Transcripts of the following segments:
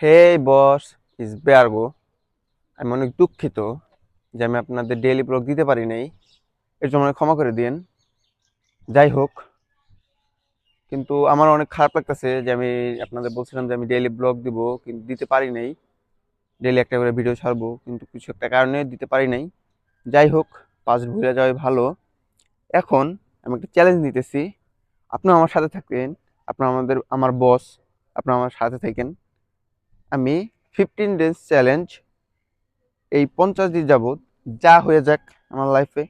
হে বস, is বেয়ারগো। আমি অনেক দুঃখিত যে আমি আপনাদের ডেইলি ব্লগ দিতে পারি নাই। এর জন্য আমাকে ক্ষমা করে দিন। যাই হোক, কিন্তু আমার অনেক খারাপ লাগতেছে যে আমি আপনাদের বলছিলাম যে আমি ডেইলি ব্লগ দিব, কিন্তু দিতে পারি নাই। ডেইলি একটা করে ভিডিও ছাড়বো, কিন্তু কিছু একটা কারণে দিতে পারি নাই। যাই হোক, পাস্ট ভুলে যাওয়াই ভালো। এখন আমি একটা চ্যালেঞ্জ নিতেছি। আপনারা আমার সাথে থাকবেন। আমার বস, আপনারা আমার সাথে থাকেন। আমি 15 ডেজ চ্যালেঞ্জ, এই 50 দিন যাবৎ যা হয়ে যাক আমার লাইফে,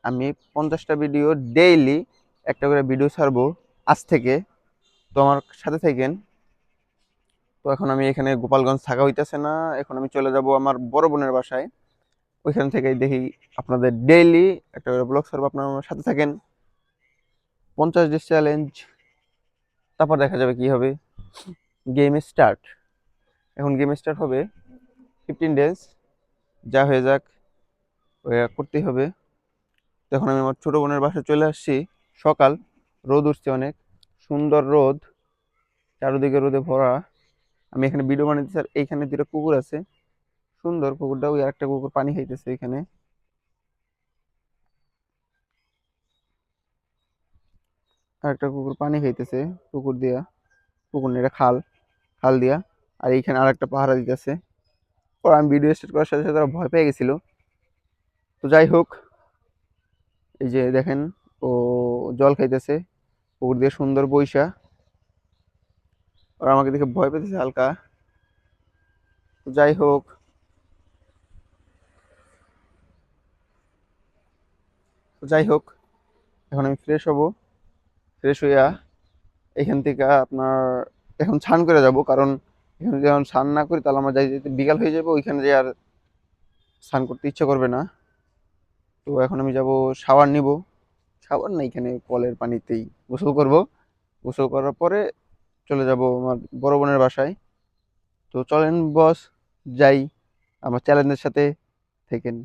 আমি 50টা ভিডিও ডেইলি একটা করে ভিডিও ছাড়বো আজ থেকে। তো আমার সাথে থাকেন। তো এখন আমি এখানে গোপালগঞ্জ থাকা হইতেছে না, এখন আমি চলে যাব আমার বড় বোনের বাসায়। ওইখান থেকে দেখি আপনাদের ডেইলি একটা করে ব্লগ ছাড়বো, আপনারা আমার সাথে থাকেন। 50 ডেজ চ্যালেঞ্জ, তারপর দেখা যাবে কি হবে। Game start. এখন গেম স্টার্ট হবে। 15 ডেজ যা হয়ে যাক করতেই হবে। তো এখন আমি আমার ছোট বোনের বাসায় চলে আসছি। সকাল, রোদ উঠছে অনেক সুন্দর রোদ, চারিদিকে রোদে ভরা। আমি এখানে ভিডিও বানাইতেছি, আর এইখানে দুটো কুকুর আছে, সুন্দর কুকুরটা। ওই একটা কুকুর পানি খাইতেছে এখানে। আর একটা কুকুর পানি খাইতেছে পুকুর দিয়া, পুকুর না, এটা খাল, খাল দিয়া। আর এইখানে আর একটা পাহারা দিতেছে। পর আমি ভিডিও স্টার্ট করার সাথে সাথে ওরা ভয় পেয়ে গেছিল। তো যাই হোক, এই যে দেখেন, ও জল খাইতেছে পুকুর দিয়ে সুন্দর বইসা। ওরা আমাকে দেখে ভয় পেতেছে হালকা। তো যাই হোক, তো যাই হোক এখন আমি ফ্রেশ হব। ফ্রেশ হইয়া এখান থেকে আপনার এখন স্নান করে যাব, কারণ এখানে যখন স্নান না করি তাহলে আমার যাই যেতে বিকাল হয়ে যাবে, ওইখানে যে আর স্নান করতে ইচ্ছা করবে না। তো এখন আমি যাব, শাওয়ার নিব। শাওয়ার না, এখানে কলের পানিতেই গোসল করব। গোসল করার পরে চলে যাব আমার বড় বোনের বাসায়। তো চলেন বস, যাই, আমার চ্যালেঞ্জের সাথে থেকেন।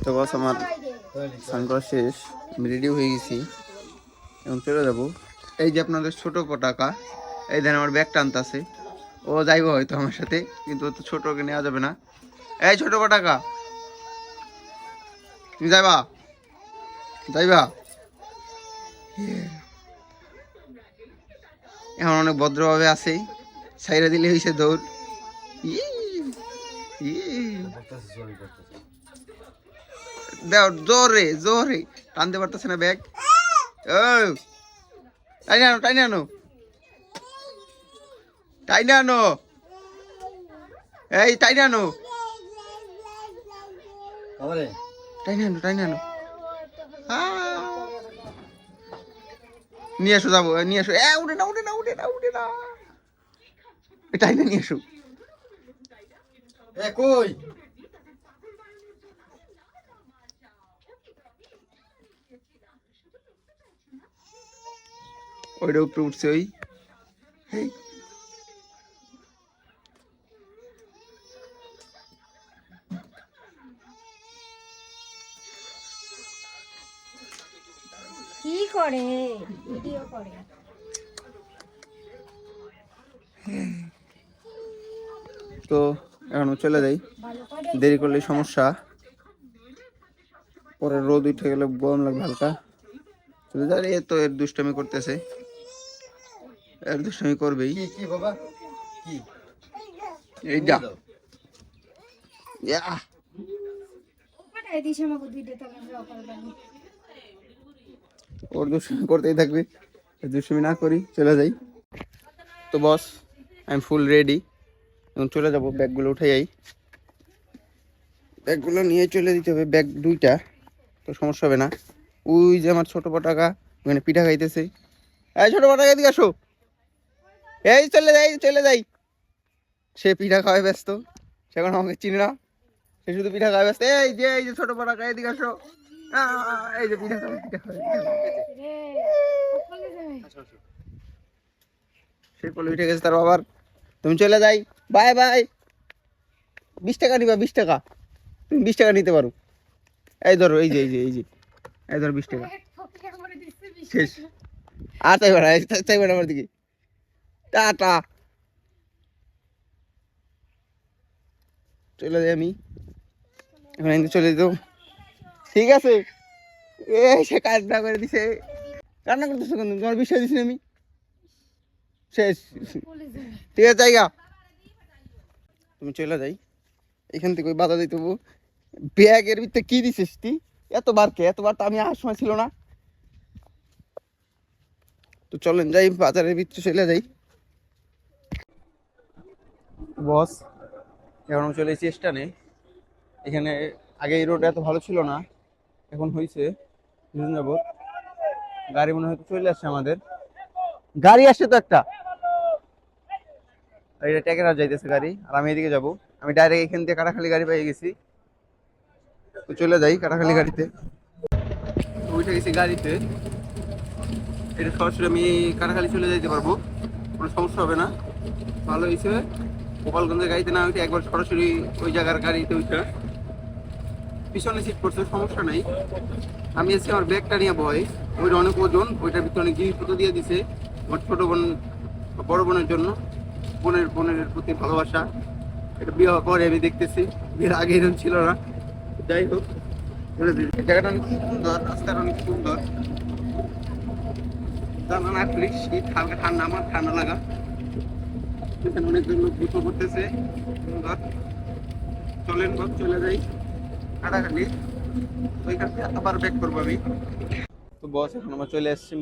তো বস, আমার স্নান করা শেষ, আমি রেডি হয়ে গেছি, এখন চলে যাব। এই যে আপনাদের ছোট পটাকা, এই দেন আমার ব্যাগ টানতেছে। ও যাইবো হয়তো আমার সাথে, কিন্তু ও তো ছোট, ওকে নেওয়া যাবে না। এই ছোট পটাকা, তুমি যাইবা? যাইবা? এখন অনেক ভদ্রভাবে আছে, সাইরা দিলে হয়েছে দৌড়। ই, ই। দাও, জোরে জোরে টানতে পারতেছে না ব্যাগ। ও, টাইনে আনো, টাইনে আনো, টাইনে আনো, এই টাইনে আনো, টাইনে আনো, টাইনে আনো। নিয়ে আসো, যাবো, নিয়ে আসো। উঠে না, উঠে না, উঠে না, উঠে না, টাইনে নিয়ে আসো। কই ওইটা উপরে উঠছে, ওই এই। কি করে ভিডিও করে? তো এখন চলে যাই, ভালো করে দেরি করলে সমস্যা। পরে রোদ উঠে গেলে গরম লাগবে হালকা। চলে যাই। এ তো এর দুষ্টামি করতেছে, এর দুষ্টামি করবেই। কি কি বাবা কি এই যা, ইয়া। পাঠাই দিস আমাকে ভিডিও তো আমরা করবানি। ওর দুষ্টামি করতেই থাকবে, এর দুষ্টামি না করি, চলে যাই। তো বস, আই এম ফুল রেডি, এখন চলে যাবো। ব্যাগগুলো উঠে যাই, ব্যাগগুলো নিয়ে চলে দিতে হবে, ব্যাগ দুইটা, তো সমস্যা হবে না। ওই যে আমার ছোট পটাকা ওখানে পিঠা খাইতেছে। এই ছোট পটাকা, এদিকে আসো। এই চলে যাই, চলে যাই। সে পিঠা খাওয়ায় ব্যস্ত, সে এখন আমাকে চিনি না, সে শুধু পিঠা খাওয়ায় ব্যস্ত। এই যে ছোট পটাকা, এদিকে আসো। এই যে পিঠা খাওয়ায়, পিঠা খাওয়ায়, পিঠা খাওয়ায়। রে কপালে যায়। সে কোলে উঠে গেছে তার বাবার। তুমি চলে যাই, বাই বাই। 20 টাকা নিবা, 20 টাকা, তুমি 20 টাকা নিতে পারো। এই ধরো, এই যে এই যে এই যে, এই ধরো 20 টাকা। ফকির করে দিছে শেষ। আর চাইবে না, চাইবে না আমার দিকে। টাটা। চলে যাই আমি এখন এখান থেকে চলে যেত। ঠিক আছে, এ সে কান্না করে দিছে। কান্না করতেছো কেন? তোমার বিষয় দিছি আমি শেষ। ঠিক আছে জায়গা, তুমি চলে যাই এখান থেকে। ওই বাধা দিতে ব্যাগের ভিতরে কি দিছিস তুই? এতবার তো আমি আসার সময় ছিল না। তো চলেন যাই, বাজারের ভিতরে চলে যাই। বস, এখন আমি চলে এসেছি স্টেশনে। এখানে আগে এই রোড এত ভালো ছিল না, এখন হয়েছে কিছুদিন যাবত। গাড়ি মনে হয় চলে আসছে আমাদের। গাড়ি আসছে তো একটা, আর এটা টেকেরা যাইতেছে গাড়ি, আর আমি এদিকে যাব। আমি ডাইরেক্ট এখান থেকে কাটাখালি গাড়ি পেয়ে গেছি। তো চলে যাই কাটাখালি গাড়িতে। তো উঠে গেছি গাড়িতে। এটা সরাসরি আমি কাটাখালি চলে যাইতে পারবো, কোনো সমস্যা হবে না। ভালো হয়েছে গোপালগঞ্জের গাড়িতে না উঠে একবার সরাসরি ওই জায়গার গাড়িতে উঠে। পিছনে সিট করছে, সমস্যা নাই। আমি এসে আমার ব্যাগটা নিয়ে বয়, ওইটা অনেক ওজন, ওইটার ভিতরে অনেক জিনিসপত্র দিয়ে দিছে আমার ছোট বোন, বড় বোনের জন্য। বোনের প্রতি ভালোবাসা, এটা বিয়ে হওয়ার পরে আমি দেখতেছি, বিয়ের আগে এরকম ছিল না। যাই হোক, জায়গাটা অনেক সুন্দর, রাস্তাটা অনেক সুন্দর। জানা না খুলি, শীত হালকা ঠান্ডা, আমার ঠান্ডা লাগা। এখানে অনেকজন লোক গোসল করতেছে, সুন্দর। চলেন বস, চলে যাই কাটাখালি। ওইখান থেকে আবার ব্যাক করবো আমি। তো বস, এখন আমরা চলে এসেছি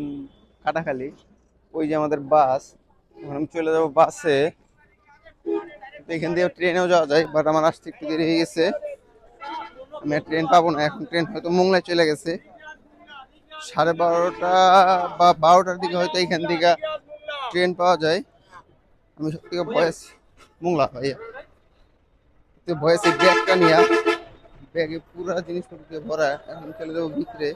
কাটাখালি। ওই যে আমাদের বাস, এখন আমি চলে যাবো বাসে। তো এখান দিয়ে ট্রেনেও যাওয়া যায়, বাট আমার আসতে একটু দেরি হয়ে গেছে। আমি আর ট্রেন পাবো না এখন, ট্রেন হয়তো মোংলায় চলে গেছে। 12:30 বা 12টার দিকে হয়তো এখান থেকে ট্রেন পাওয়া যায়। আমি সব থেকে ভয়েস মোংলা ভাইয়া, তো ভয়েস এই ব্যাগটা নিয়ে, ব্যাগে পুরা জিনিসপত্র দিয়ে ভরা। এখন চলে যাবো ভিতরে।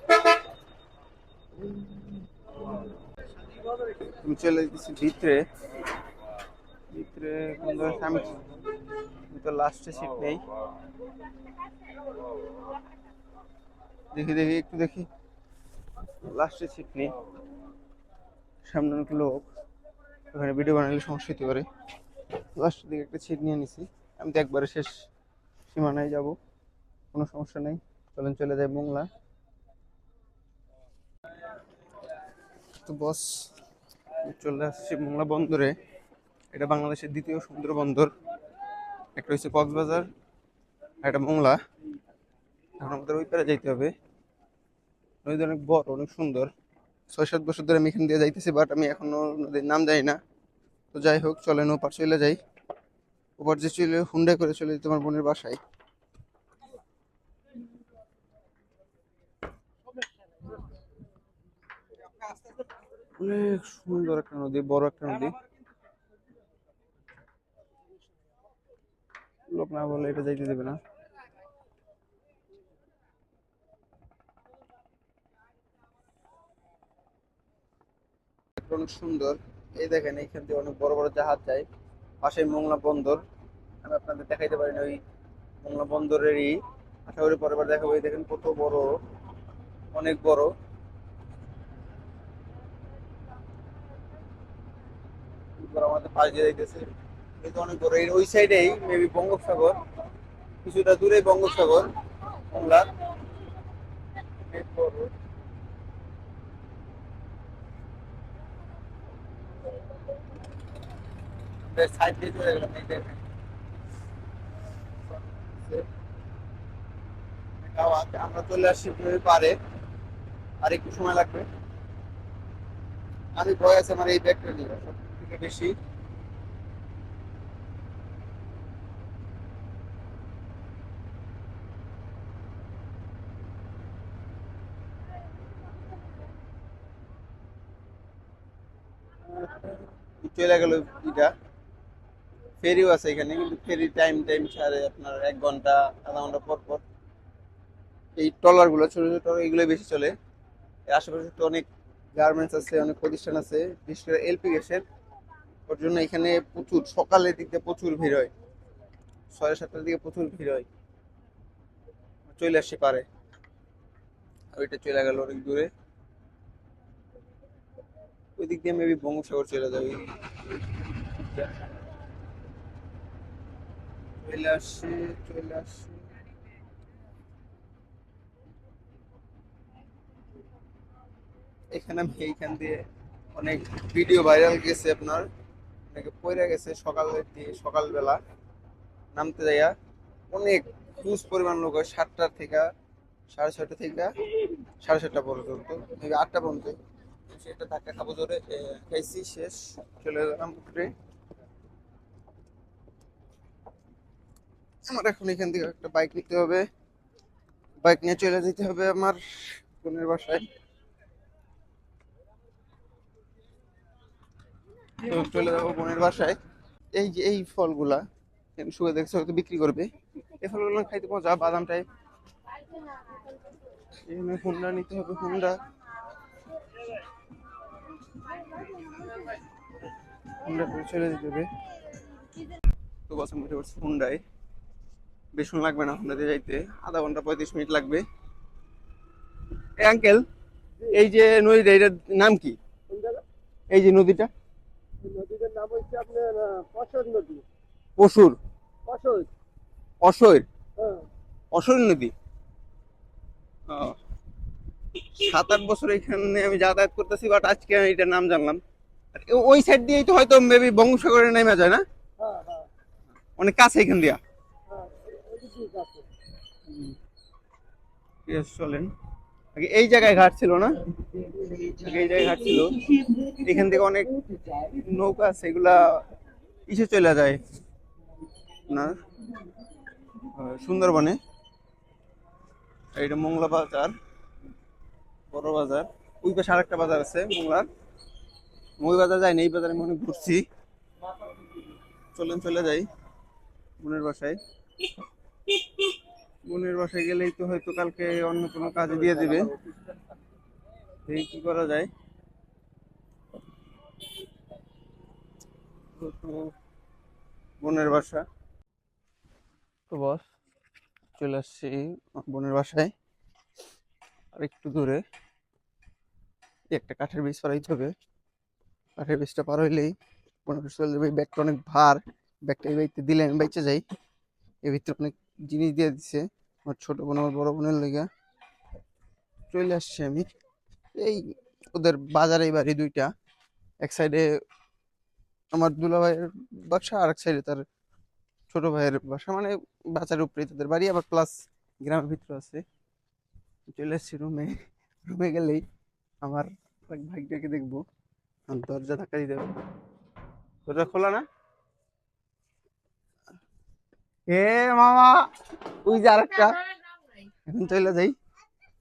তুমি চলে যেতেছি ভিতরে। ভিতরে আমি তো লাস্টে সিট নেই। দেখি দেখি একটু দেখি, লাস্টে সিট নেই। সামনে অনেক লোক, ওখানে ভিডিও বানালে সমস্যা হতে পারে। লাস্টের দিকে একটা সিট নিয়ে নিছি। আমি তো একবারে শেষ সীমানায় যাব, কোনো সমস্যা নেই। চলেন চলে যাই মোংলা। তো বস, চলে আসছি মোংলা বন্দরে। এটা বাংলাদেশের দ্বিতীয় সমুদ্র বন্দর। একটা হচ্ছে কক্সবাজার, আর একটা মোংলা। এখন আমাদের ওই পারে যাইতে হবে। নদী অনেক বড়, অনেক সুন্দর। 6-7 বছর ধরে আমি এখান দিয়ে যাইতেছি, বাট আমি এখনো নদীর নাম জানি না। তো যাই হোক, চলেন ওপার চলে যাই। ওপার যে চলে হুন্ডা করে চলে যেতে আমার বোনের বাসায়। অনেক সুন্দর একটা নদী, বড় একটা নদী। লোক না বলে এটা যাইতে দেবে না। অনেক সুন্দর। এই দেখেন, এইখান দিয়ে অনেক বড় বড় জাহাজ যায়। পাশে মোংলা বন্দর। আমি আপনাদের দেখাইতে পারি না ওই মোংলা বন্দরেরই। আশা করি পরের বার দেখাবো। এই দেখেন কত বড়, অনেক বড়। এবার আমাদের পাশ দিয়ে যাইতেছে। কিন্তু অনেক বড়। ওই সাইডেই মেবি বঙ্গোপসাগর, কিছুটা দূরে বঙ্গোপসাগর মোংলার। অনেক বড়। সাইড দিয়ে চলে গেলাম, এই দেখেন। আমরা চলে আসছি পারে, আর একটু সময় লাগবে। আমি ভয় আছে আমার এই ব্যাগটা নিয়ে সব থেকে বেশি। চলে গেল এটা। ফেরিও আছে এখানে, কিন্তু ফেরি টাইম টাইম ছাড়ে আপনার 1 ঘন্টা আধা ঘন্টা পর পর। এই ট্রলার গুলো, ছোট ছোট ট্রলার, এগুলো বেশি চলে। এর আশেপাশে তো অনেক গার্মেন্টস আছে, অনেক প্রতিষ্ঠান আছে, বিশেষ করে এলপি গ্যাসের। ওর জন্য এখানে প্রচুর সকালের দিক দিয়ে প্রচুর ভিড় হয়। 6-7টার দিকে প্রচুর ভিড় হয়। চলে আসছে পারে। আর ওইটা চলে গেল অনেক দূরে। ওই দিক দিয়ে মেবি বঙ্গোপসাগর চলে যাবে। চলে আসছি, চলে আসছি। এখানে আমি এইখান দিয়ে অনেক ভিডিও ভাইরাল গেছে আপনার, অনেকে পড়ে গেছে সকালবেলা নামতে যাইয়া। অনেক হিউজ পরিমাণ লোক হয় 7টা থেকে 6:30 থেকে 7:30 পর্যন্ত, maybe 8টা পর্যন্ত। সেটা ধাক্কা খাবো ধরে খাইছি, শেষ চলে গেলাম উপরে। আমার এখন এখান থেকে একটা বাইক নিতে হবে, বাইক নিয়ে চলে যেতে হবে আমার বোনের বাসায়। তো চলে যাবো বোনের বাসায়। এই যে এই ফলগুলা শুয়ে দেখছে হয়তো বিক্রি করবে, এই ফলগুলো খাইতে মজা, বাদামটাই। এখানে হুন্ডা নিতে হবে, হুন্ডা হুন্ডা করে চলে যেতে হবে। তো বছর উঠে পড়ছে হুন্ডায়, বেশি লাগবে না হুন্ডাতে যাইতে, আধা ঘন্টা 35 মিনিট লাগবে। আঙ্কেল, এই যে নদীটা, এটার নাম কি? এই যে নদীটা, নদীটার নাম হচ্ছে আপনার পশর নদী। পশুর পশর। অসৈর, হ্যাঁ। অসৈর নদী। ও, 7-8 বছর এখানে আমি যাতায়াত করতেছি, বাট আজকে আমি এটার নাম জানলাম। আর ওই সাইড দিয়েই তো হয়তো মেবি বঙ্গোপসাগরে নেমে যায় না? হ্যাঁ হ্যাঁ অনেক কাছে এখান দিয়া। হ্যাঁ, ওদিকেই আছে। ঠিক আছে, চলেন। আগে এই জায়গায় ঘাট ছিল না? আগে এই জায়গায় ঘাট ছিল, এখান থেকে অনেক নৌকা আছে, এগুলা ইসে চলে যায় আপনার সুন্দরবনে। আর এটা মোংলা বাজার, বড় বাজার। ওই পাশে আরেকটা বাজার আছে মোংলার, ওই বাজার যাইনি, এই বাজারে আমি অনেক ঘুরছি। চলেন চলে যাই বোনের বাসায়। বোনের বাসায় গেলেই তো হয়তো কালকে অন্য কোনো কাজে দিয়ে দিবে, দেখি কি করা যায়। তো বোনের বাসা, তো বস চলে আসছি আমার বোনের বাসায়। আর একটু দূরে একটা কাঠের ব্রিজ পার হইতে হবে, কাঠের ব্রিজটা পার হইলেই বোনের বাসা চলে যাবে। ব্যাগটা অনেক ভার, ব্যাগটা এই বাড়িতে দিলে আমি বাইচে যাই। এর ভিতরে অনেক জিনিস দিয়ে দিছে আমার ছোট বোন আমার বড় বোনের লেগে। চলে আসছি আমি এই ওদের বাজারে, বাড়ি দুইটা, এক সাইডে আমার দুলা ভাইয়ের বাসা, আর এক সাইডে তার ছোট ভাইয়ের বাসা, মানে বাজারের উপরে তাদের বাড়ি, আবার প্লাস গ্রামের ভিতরে আছে। চলে এসেছি রুমে, রুমে গেলেই আমার এক ভাইটাকে দেখবো, আর দরজা ধাক্কা দিতে হবে। দরজা খোলা না? এ মামা, ওই যে আরেকটা। এখন চলে যাই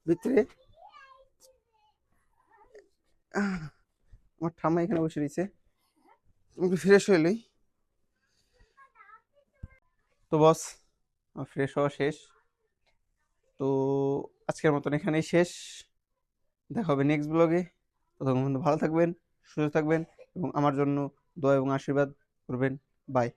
ভিতরে। আমার ঠাম্মা এখানে বসে রয়েছে, একটু ফ্রেশ হইলেই। তো বস, ফ্রেশ হওয়া শেষ। তো আজকের মতন এখানেই শেষ, দেখা হবে নেক্সট ব্লগে। ততক্ষণ পর্যন্ত ভালো থাকবেন, সুস্থ থাকবেন, এবং আমার জন্য দোয়া এবং আশীর্বাদ করবেন। বাই।